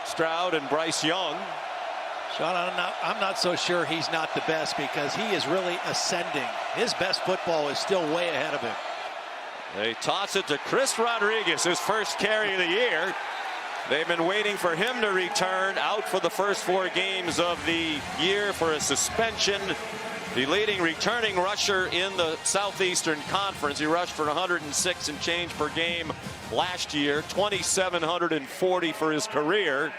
Stroud and Bryce Young. Sean, I'm not so sure he's not the best because he is really ascending. His best football is still way ahead of him. They toss it to Chris Rodriguez, his first carry of the year. They've been waiting for him to return, out for the first 4 games of the year for a suspension. The leading returning rusher in the Southeastern Conference. He rushed for 106 and change per game last year, 2,740 for his career.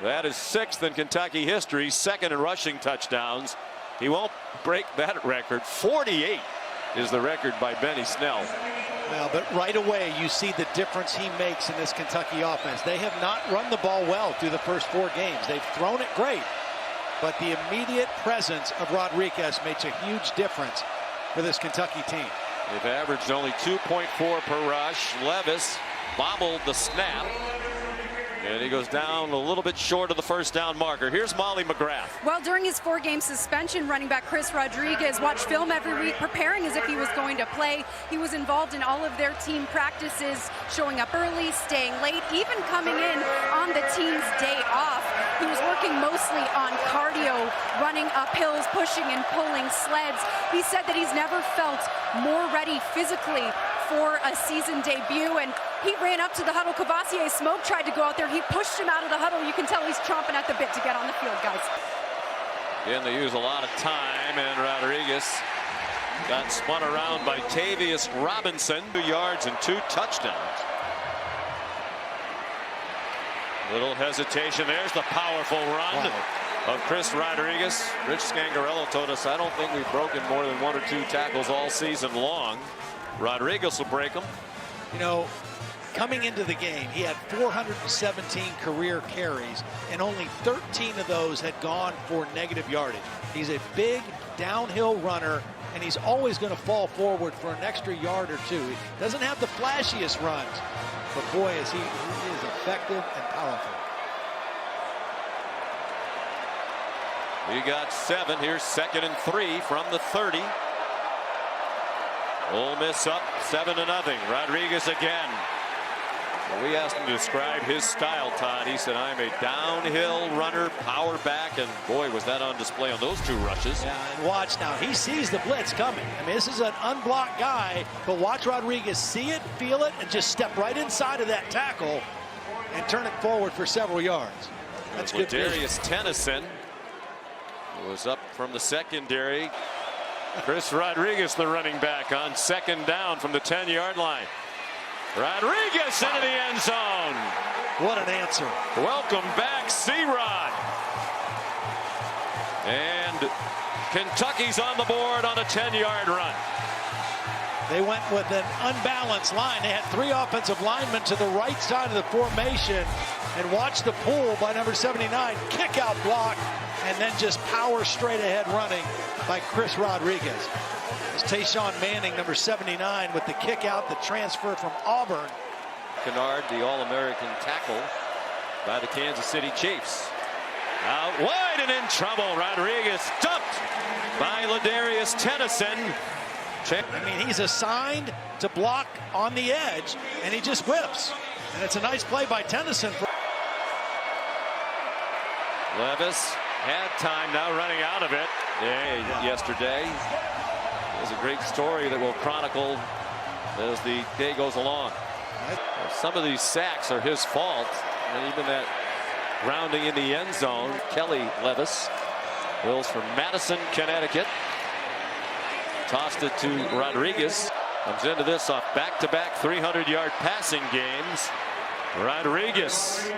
That is 6th in Kentucky history, 2nd in rushing touchdowns. He won't break that record. 48 is the record by Benny Snell. Well, but right away you see the difference he makes in this Kentucky offense. They have not run the ball well through the first 4 games. They've thrown it great, but the immediate presence of Rodriguez makes a huge difference for this Kentucky team. They've averaged only 2.4 per rush. Levis bobbled the snap, and he goes down a little bit short of the first down marker. Here's Molly McGrath. Well, during his 4-game suspension, running back Chris Rodriguez watched film every week, preparing as if he was going to play. He was involved in all of their team practices, showing up early, staying late, even coming in on the team's day off. He was working mostly on cardio, running up hills, pushing and pulling sleds. He said that he's never felt more ready physically for a season debut, and he ran up to the huddle. Kavosiey Smoke tried to go out there. He pushed him out of the huddle. You can tell he's chomping at the bit to get on the field, guys. Again, they use a lot of time, and Rodriguez got spun around by Tavius Robinson. 2 yards and 2 touchdowns. Little hesitation. There's the powerful run of Chris Rodriguez. Rich Scangarello told us, I don't think we've broken more than 1 or 2 tackles all season long. Rodriguez will break them. You know, coming into the game, he had 417 career carries, and only 13 of those had gone for negative yardage. He's a big downhill runner, and he's always going to fall forward for an extra yard or 2. He doesn't have the flashiest runs, but boy, is he is effective and powerful. We got 7. Here's 2nd and 3 from the 30. Ole Miss up 7-0. Rodriguez again. Well, we asked him to describe his style, Todd. He said, I'm a downhill runner, power back, and boy, was that on display on those 2 rushes. Yeah, and watch now. He sees the blitz coming. I mean, this is an unblocked guy, but watch Rodriguez see it, feel it, and just step right inside of that tackle and turn it forward for several yards. That's good. Darius Tennyson was up from the secondary. Chris Rodriguez, the running back, on 2nd down from the 10-yard line. Rodriguez into the end zone. What an answer. Welcome back, C-Rod. And Kentucky's on the board on a 10-yard run. They went with an unbalanced line. They had 3 offensive linemen to the right side of the formation, and watch the pull by number 79, kick out block, and then just power straight ahead running by Chris Rodriguez. It's Tayshawn Manning, number 79, with the kick out, the transfer from Auburn. Kennard, the All-American tackle by the Kansas City Chiefs. Out wide and in trouble. Rodriguez dumped by Ladarius Tennyson. I mean, he's assigned to block on the edge, and he just whips. And it's a nice play by Tennyson. Levis had time, now running out of it. Yesterday. There's a great story that we'll chronicle as the day goes along. Some of these sacks are his fault, and even that grounding in the end zone. Kelly Levis, Wills from Madison, Connecticut, tossed it to Rodriguez. Comes into this off back-to-back 300-yard passing games. Rodriguez.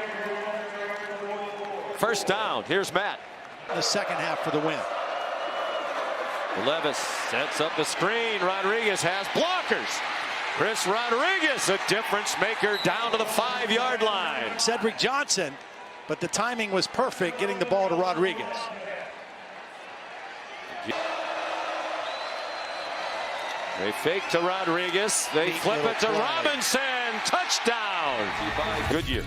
First down. Here's Matt. The second half for the win. Levis sets up the screen. Rodriguez has blockers. Chris Rodriguez, a difference maker, down to the 5-yard line. Cedric Johnson, but the timing was perfect getting the ball to Rodriguez. They fake to Rodriguez. They flip it to Robinson. Touchdown by Goodyear.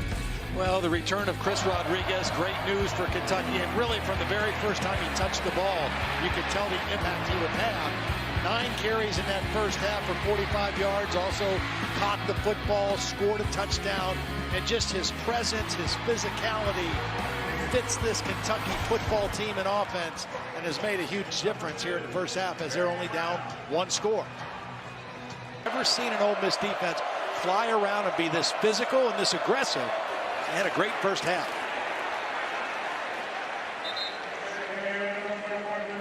Well, the return of Chris Rodriguez, great news for Kentucky. And really, from the very first time he touched the ball, you could tell the impact he would have 9 carries in that first half for 45 yards. Also caught the football, scored a touchdown, and just his presence, his physicality fits this Kentucky football team and offense and has made a huge difference here in the first half as they're only down 1 score. Never seen an Ole Miss defense fly around and be this physical and this aggressive. They had a great first half.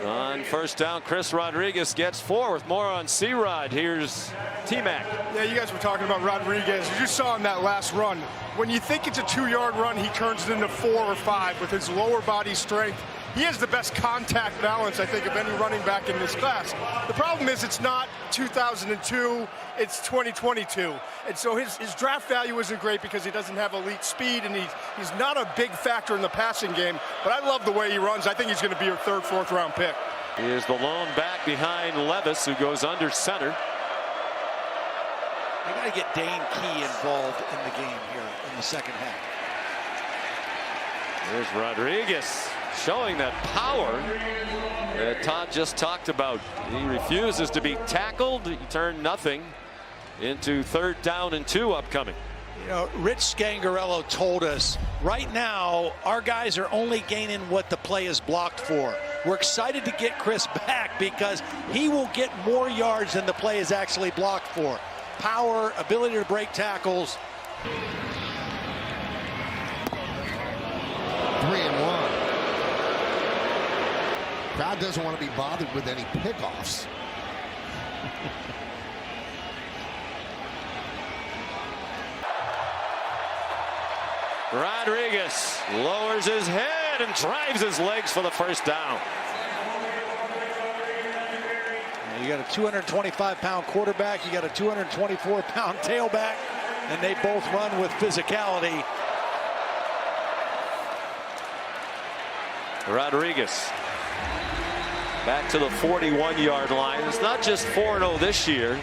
On first down, Chris Rodriguez gets 4 with more on C-Rod. Here's T-Mac. Yeah, you guys were talking about Rodriguez. You just saw him that last run. When you think it's a 2-yard run, he turns it into 4 or 5 with his lower body strength. He has the best contact balance, I think, of any running back in this class. The problem is it's not 2002, it's 2022. And so his draft value isn't great because he doesn't have elite speed, and he's not a big factor in the passing game. But I love the way he runs. I think he's going to be your 3rd, 4th round pick. He is the lone back behind Levis, who goes under center. You got to get Dane Key involved in the game here in the second half. There's Rodriguez showing that power that Todd just talked about. He refuses to be tackled. He turned nothing into 3rd down and 2 upcoming. You know, Rich Scangarello told us right now our guys are only gaining what the play is blocked for. We're excited to get Chris back because he will get more yards than the play is actually blocked for. Power, ability to break tackles. 3-1. Crowd doesn't want to be bothered with any pickoffs. Rodriguez lowers his head and drives his legs for the first down. You got a 225-pound quarterback, you got a 224-pound tailback, and they both run with physicality. Rodriguez back to the 41-yard line. It's not just 4-0 this year.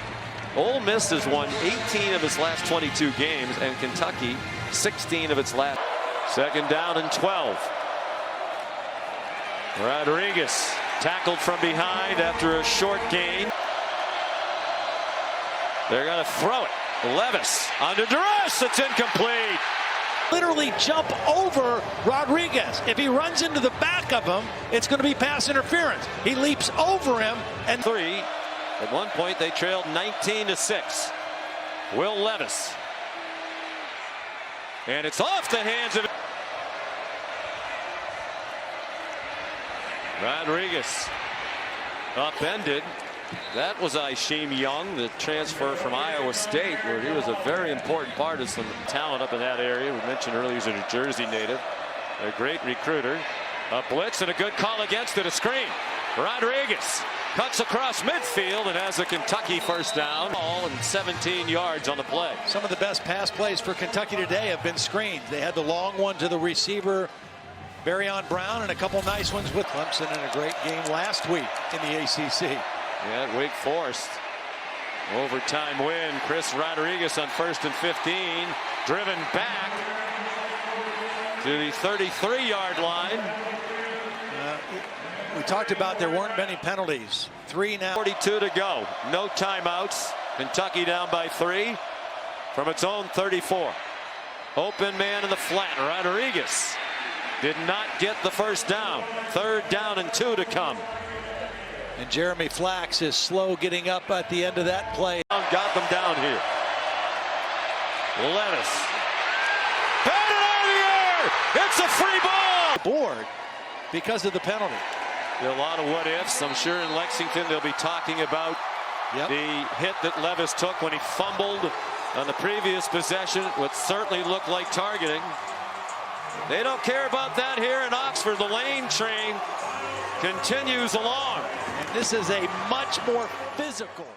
Ole Miss has won 18 of its last 22 games, and Kentucky 16 of its last. 2nd down and 12. Rodriguez tackled from behind after a short gain. They're going to throw it. Levis under duress. It's incomplete. Literally jump over Rodriguez. If he runs into the back of him, it's going to be pass interference. He leaps over him and 3. At one point they trailed 19-6. Will Levis. And it's off the hands of Rodriguez. Upended. That was Isheem Young, the transfer from Iowa State, where he was a very important part of some talent up in that area. We mentioned earlier he's a New Jersey native. A great recruiter. A blitz and a good call against it. A screen. Rodriguez cuts across midfield and has a Kentucky first down. All and 17 yards on the play. some of the best pass plays for Kentucky today have been screens. They had the long one to the receiver, Barrion Brown, and a couple nice ones with Clemson in a great game last week in the ACC. Yeah, at Wake Forest. Overtime win. Chris Rodriguez on 1st and 15. Driven back to the 33-yard line. We talked about there weren't many penalties. 3 now. 42 to go. No timeouts. Kentucky down by 3 from its own 34. Open man in the flat. Rodriguez did not get the first down. 3rd down and 2 to come. And Jeremy Flax is slow getting up at the end of that play. Got them down here. Levis. Batted out of the air. It's a free ball. Board because of the penalty. A lot of what ifs. I'm sure in Lexington they'll be talking about the hit that Levis took when he fumbled on the previous possession. What certainly looked like targeting. They don't care about that here in Oxford. The lane train continues along. And this is a much more physical